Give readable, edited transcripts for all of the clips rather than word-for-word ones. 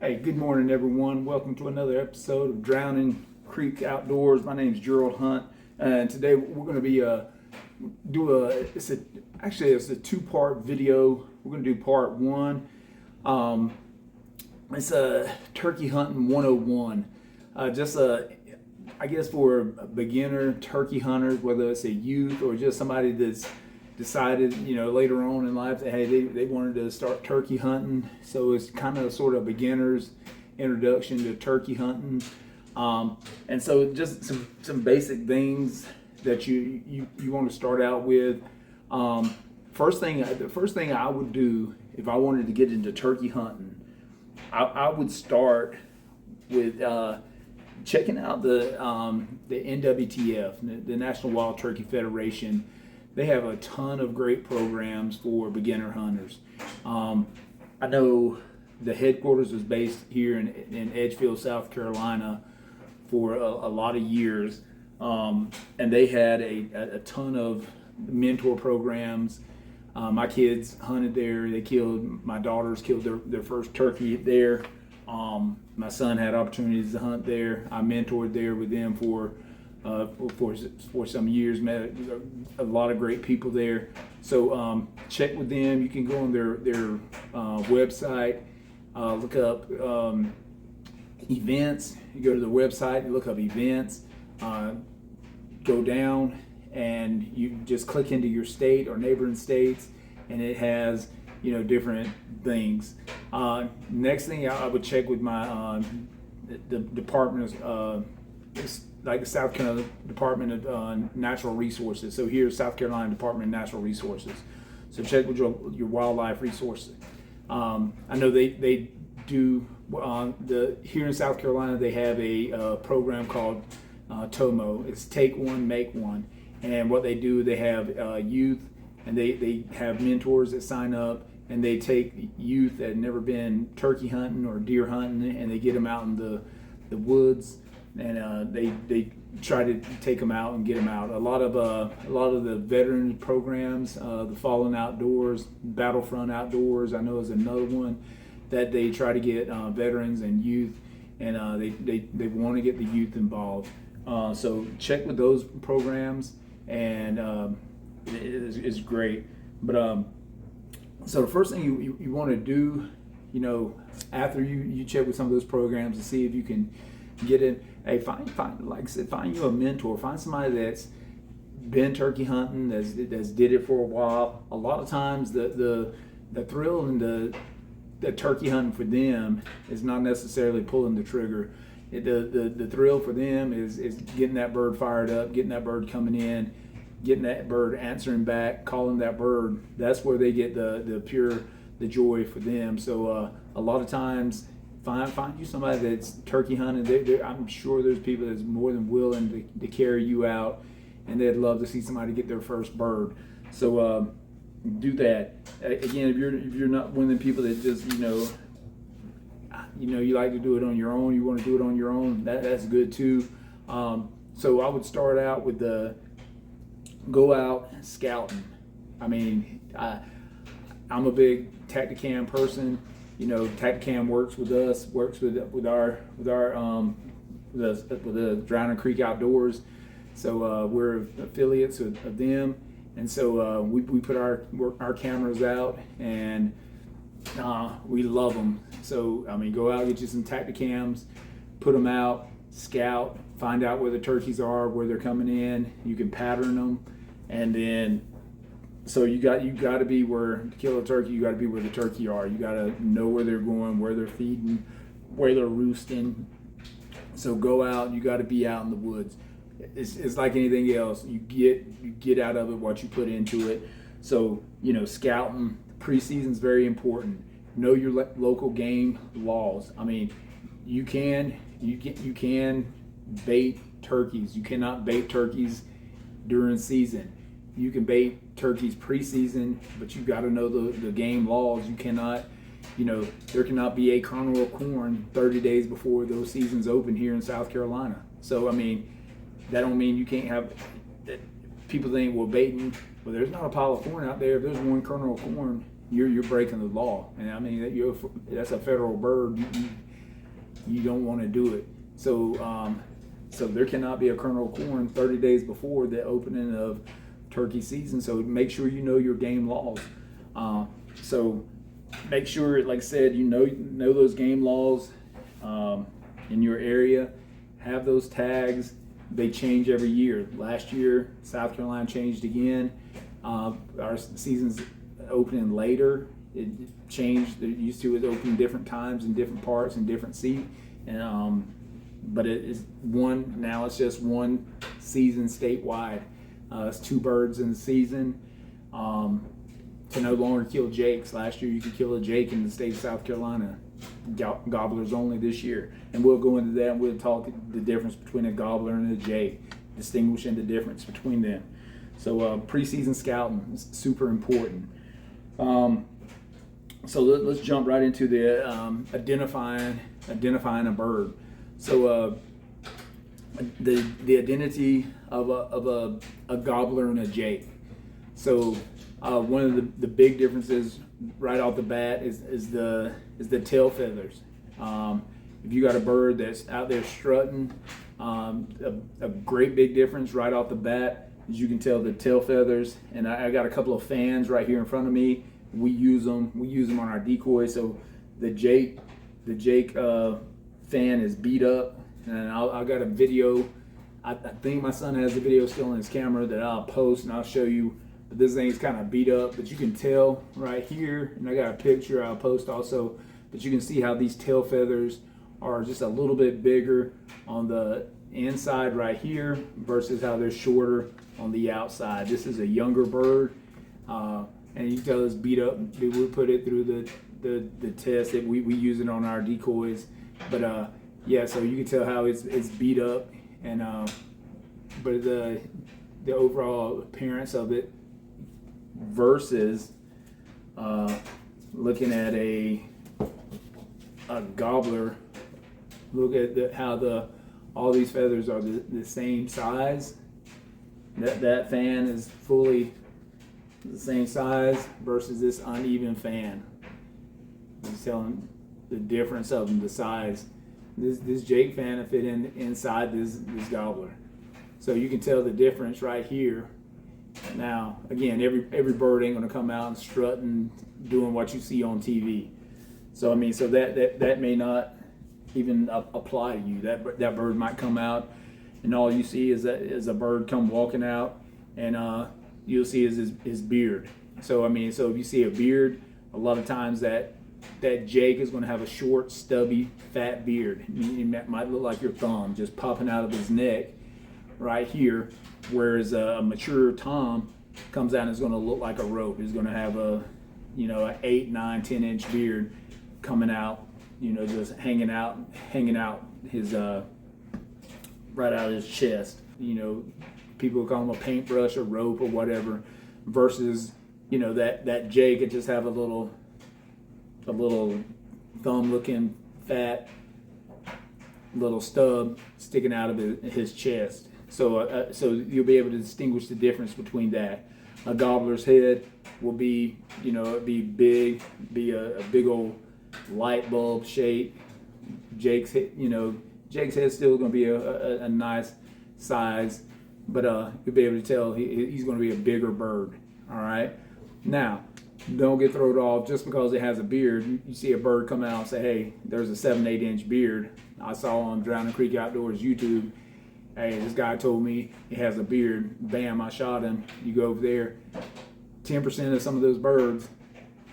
Hey, good morning, everyone. Welcome to another episode of Drowning Creek Outdoors. My name is Gerald Hunt, and today we're going to be it's a two-part video. We're going to do part one. It's a turkey hunting 101. I guess for beginner turkey hunters, whether it's a youth or just somebody that's decided, later on in life that hey, they wanted to start turkey hunting. So it's kind of sort of beginner's introduction to turkey hunting. And so just some basic things that you want to start out with. The first thing I would do if I wanted to get into turkey hunting, I would start with checking out the NWTF, the National Wild Turkey Federation. They have a ton of great programs for beginner hunters. I know the headquarters was based here in Edgefield, South Carolina for a lot of years. And they had a ton of mentor programs. My kids hunted there. My daughters killed their first turkey there. My son had opportunities to hunt there. I mentored there with them for some years. Met a lot of great people there. So check with them. You can go on their website, look up events. You go to the website, you look up events, go down, and you just click into your state or neighboring states, and it has different things. Next thing I would check with my the Department of like the South Carolina Department of Natural Resources. So here's South Carolina Department of Natural Resources. So check with your wildlife resources. I know they do here in South Carolina. They have a program called TOMO. It's Take One, Make One. And what they do, they have youth, and they have mentors that sign up, and they take youth that have never been turkey hunting or deer hunting, and they get them out in the woods, and they try to take them out and get them out. A lot of the veteran programs, the Fallen Outdoors, Battlefront Outdoors, I know is another one that they try to get veterans and youth, and they want to get the youth involved. So check with those programs, and it's great. But so the first thing you want to do, after you check with some of those programs to see if you can get in, hey, find like I said, find you a mentor, find somebody that's been turkey hunting, that's did it for a while. A lot of times the thrill and the turkey hunting for them is not necessarily pulling the trigger. The thrill for them is getting that bird fired up, getting that bird coming in, getting that bird answering back, calling that bird. That's where they get the joy for them. So a lot of times, find you somebody that's turkey hunting. I'm sure there's people that's more than willing to carry you out, and they'd love to see somebody get their first bird. So do that. Again, if you're not one of the people that just you like to do it on your own, you want to do it on your own, that's good too. So I would start out with go out scouting. I mean, I'm a big Tactacam person. Tactacam works with us, works with the Drowning Creek Outdoors. So we're affiliates of them, and so we put our cameras out, and we love them. So I mean, go out, get you some Tactacams, put them out, scout, find out where the turkeys are, where they're coming in. You can pattern them, and then so you got to be to kill a turkey. You got to be where the turkey are. You got to know where they're going, where they're feeding, where they're roosting. So go out. You got to be out in the woods. It's like anything else. You get out of it what you put into it. So scouting preseason is very important. Know your local game laws. I mean, you can bait turkeys. You cannot bait turkeys during season. You can bait turkeys preseason, but you got to know the game laws. You cannot, there cannot be a kernel of corn 30 days before those seasons open here in South Carolina. So I mean, that don't mean you can't have. People think, well, baiting. Well, there's not a pile of corn out there. If there's one kernel of corn, you're breaking the law. And I mean, that's a federal bird. you don't want to do it. So so there cannot be a kernel of corn 30 days before the opening of turkey season. So make sure you know your game laws. So make sure, like I said, you know those game laws in your area. Have those tags. They change every year. Last year, South Carolina changed again. Our season's opening later. It changed. It used to open different times in different parts and different seat. And but it is one now. It's just one season statewide. It's 2 birds in the season. To no longer kill jakes. Last year you could kill a jake in the state of South Carolina. Gobblers only this year, and we'll go into that and we'll talk the difference between a gobbler and a jake, distinguishing the difference between them. So preseason scouting is super important. So let's jump right into the identifying a bird. So the identity of a gobbler and a jake. So one of the big differences right off the bat is the tail feathers. If you got a bird that's out there strutting, a great big difference right off the bat is you can tell the tail feathers. And I got a couple of fans right here in front of me. We use them on our decoys. So the jake fan is beat up, and I got a video. I think my son has the video still in his camera that I'll post and I'll show you. But this thing's kind of beat up, but you can tell right here, and I got a picture I'll post also, but you can see how these tail feathers are just a little bit bigger on the inside right here versus how they're shorter on the outside. This is a younger bird, and you can tell it's beat up. We put it through the test that we use it on our decoys, but yeah, so you can tell how it's beat up, and but the overall appearance of it versus looking at a gobbler. Look at how all these feathers are the same size. That fan is fully the same size versus this uneven fan. It's telling the difference of them, the size. This jake fan will fit inside this gobbler. So you can tell the difference right here. Now, again, every bird ain't gonna come out and strutting, doing what you see on TV. So I mean, so that may not even apply to you. That bird might come out, and all you see is a bird come walking out, and you'll see is his beard. So I mean, so if you see a beard, a lot of times that jake is going to have a short, stubby, fat beard. It might look like your thumb just popping out of his neck right here, whereas a mature tom comes out and is going to look like a rope. He's going to have an 8, 9, 10 inch beard coming out, just hanging out his right out of his chest. People call him a paintbrush or rope or whatever, versus that jake could just have a little thumb looking fat little stub sticking out of his chest. So you'll be able to distinguish the difference between that. A gobbler's head will be, be big, be a big old light bulb shape. Jake's head's still going to be a nice size, but you'll be able to tell he's going to be a bigger bird. All right. Now, don't get thrown off just because it has a beard. You see a bird come out and say, "Hey, there's a 7, 8 inch beard." I saw on Drowning Creek Outdoors YouTube. Hey, this guy told me he has a beard. Bam, I shot him. You go over there. 10% of some of those birds,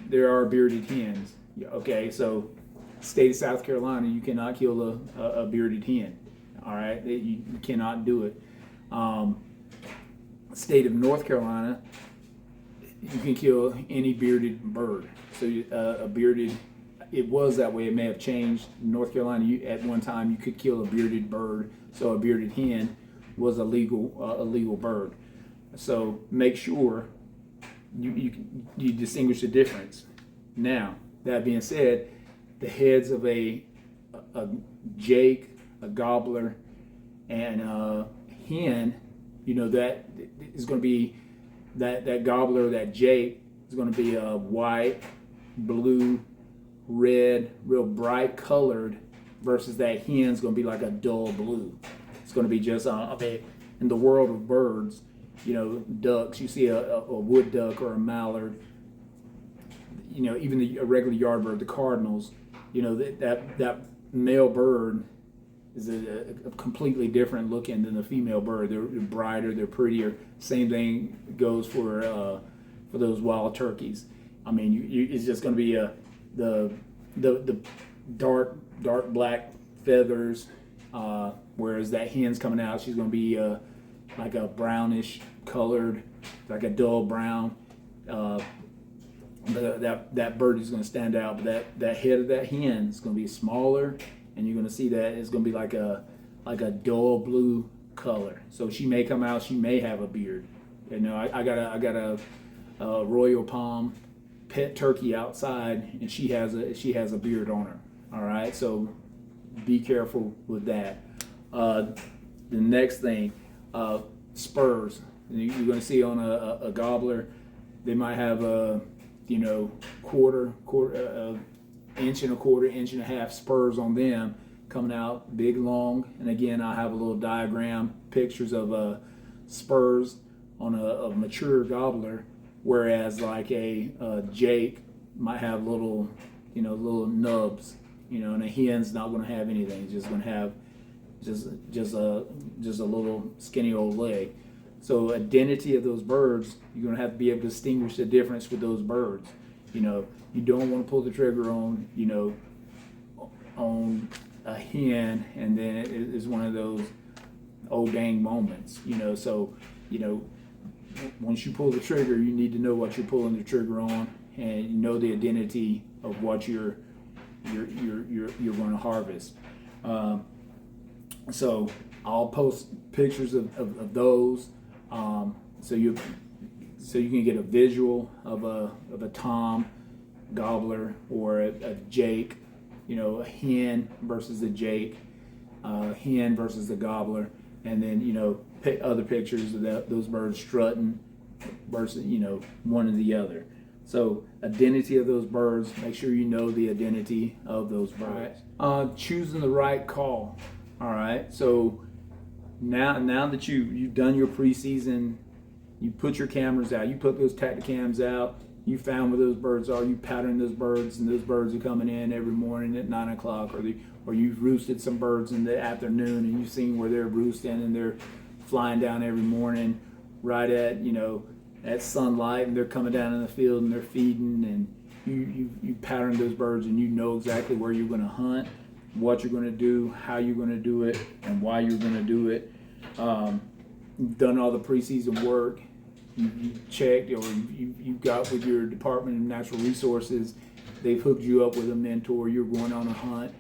there are bearded hens. Okay, so state of South Carolina, you cannot kill a bearded hen. All right, you cannot do it. State of North Carolina, you can kill any bearded bird. So a bearded, it was that way. It may have changed. In North Carolina, at one time you could kill a bearded bird. So a bearded hen was a legal bird. So make sure you distinguish the difference. Now, that being said, the heads of a jake, a gobbler, and a hen, that is going to be that gobbler, that jake is going to be a white, blue, red, real bright colored versus that hen's going to be like a dull blue. It's going to be just in the world of birds, you know, ducks, you see a wood duck or a mallard, you know, even a regular yard bird, the cardinals, you know, that male bird is a completely different looking than the female bird. They're brighter, they're prettier. Same thing goes for those wild turkeys. I mean, it's just going to be the dark black feathers, whereas that hen's coming out, she's going to be like a brownish colored, like a dull brown. That bird is going to stand out, but that head of that hen is going to be smaller, and you're going to see that it's going to be like a dull blue color. So she may come out, she may have a beard. You know, I got a Royal Palm pet turkey outside, and she has a beard on her. All right, so be careful with that. The next thing, spurs. You're going to see on a gobbler, they might have a, you know, inch and a quarter, inch and a half spurs on them coming out big, long. And again, I have a little diagram, pictures of spurs on a mature gobbler, whereas like a jake might have little nubs, you know, and a hen's not going to have anything. It's just going to have just a little skinny old leg. So identity of those birds, you're going to have to be able to distinguish the difference with those birds. You know, you don't want to pull the trigger on, you know, on a hen, and then it's one of those oh dang moments, you know. So, you know, once you pull the trigger, you need to know what you're pulling the trigger on, and you know the identity of what you're going to harvest. So I'll post pictures of those, so you can get a visual of a tom gobbler or a jake, you know, a hen versus a jake, hen versus the gobbler, and then, you know, other pictures of those birds strutting versus, you know, one or the other. So identity of those birds, make sure you know the identity of those birds. Choosing the right call. All right, so now that you've done your preseason, you put your cameras out, you put those Tactacams out, you found where those birds are, you pattern those birds, and those birds are coming in every morning at 9 o'clock, or you've roosted some birds in the afternoon, and you've seen where they're roosting, and they're flying down every morning right at, you know, at sunlight, and they're coming down in the field and they're feeding, and you pattern those birds, and you know exactly where you're going to hunt, what you're going to do, how you're going to do it, and why you're going to do it. You've done all the preseason work. You checked, or you got with your Department of Natural Resources. They've hooked you up with a mentor. You're going on a hunt.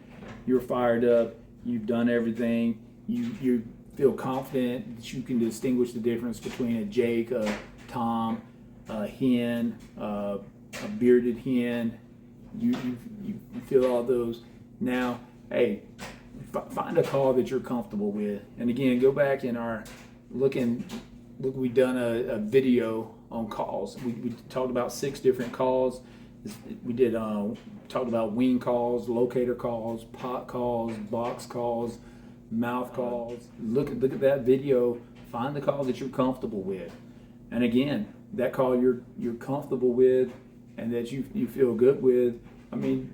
You're fired up. You've done everything. You feel confident that you can distinguish the difference between a jake, a tom, a hen, a bearded hen. You feel all those. Now, hey, find a call that you're comfortable with. And again, go back in our look, we've done a video on calls. We talked about 6 different calls. We did talked about wing calls, locator calls, pot calls, box calls, mouth calls. Look at that video. Find the call that you're comfortable with. And again, that call you're comfortable with and that you feel good with. I mean,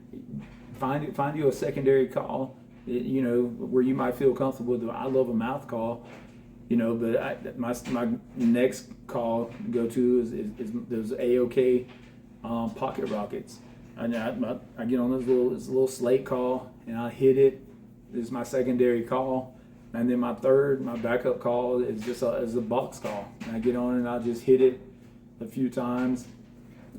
find you a secondary call, you know, where you might feel comfortable with. I love a mouth call, you know, but my next call to go to is those AOK pocket rockets. And I get on this little slate call and I hit it. This is my secondary call. And then my backup call is just a box call. And I get on and I just hit it a few times.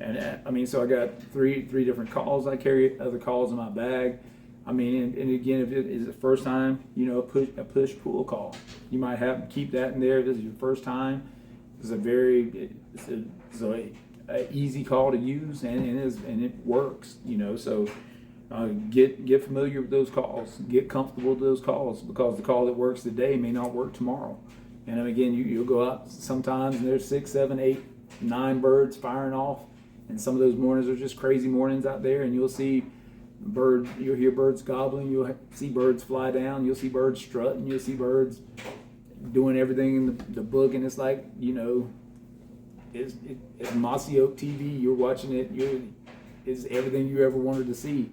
And I mean, so I got three different calls. I carry other calls in my bag. I mean, and again, if it is the first time, you know, a push pull call, you might have to keep that in there. If this is your first time, it's a easy call to use, and it works. You know, so get familiar with those calls, get comfortable with those calls, because the call that works today may not work tomorrow. And again, you'll go out sometimes and there's 6, 7, 8, 9 birds firing off. And some of those mornings are just crazy mornings out there, and you'll see, Bird, you'll hear birds gobbling. You'll see birds fly down. You'll see birds strutting. You'll see birds doing everything in the book, and it's like, you know, it's Mossy Oak TV. You're watching it. It's everything you ever wanted to see.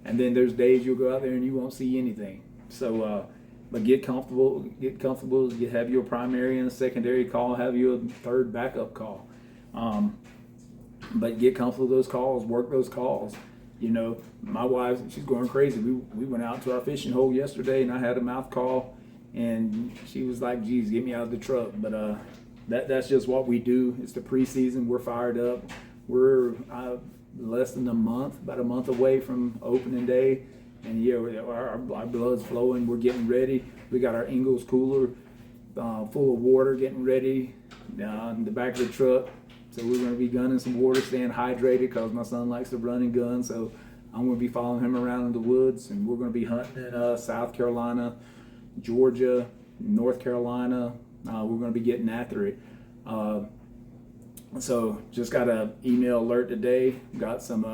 And then there's days you'll go out there and you won't see anything. So, but get comfortable. You have your primary and a secondary call. Have your third backup call. But get comfortable with those calls. Work those calls. You know, my wife, she's going crazy. We went out to our fishing hole yesterday, and I had a mouth call, and she was like, "Geez, get me out of the truck." But that's just what we do. It's the preseason. We're fired up. We're less than about a month away from opening day, and yeah, our blood's flowing. We're getting ready. We got our Engel Cooler full of water, getting ready in the back of the truck. So we're going to be gunning some water, staying hydrated, because my son likes to run and gun. So I'm going to be following him around in the woods, and we're going to be hunting in South Carolina, Georgia, North Carolina. We're going to be getting after it. So just got an email alert today. Got some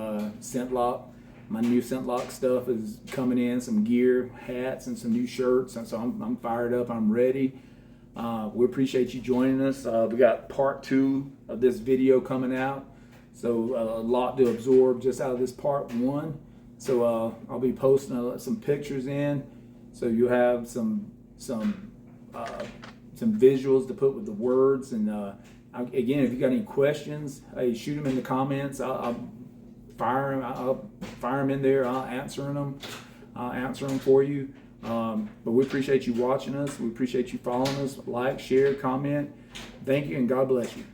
ScentLok. My new ScentLok stuff is coming in, some gear, hats, and some new shirts. And so I'm fired up. I'm ready. We appreciate you joining us. We got part 2 of this video coming out. So a lot to absorb just out of this part 1. So I'll be posting some pictures in. So you'll have some visuals to put with the words. And again, if you got any questions, hey, shoot them in the comments. I'll fire them in there. I'll answer them for you. But we appreciate you watching us. We appreciate you following us. Like, share, comment. Thank you, and God bless you.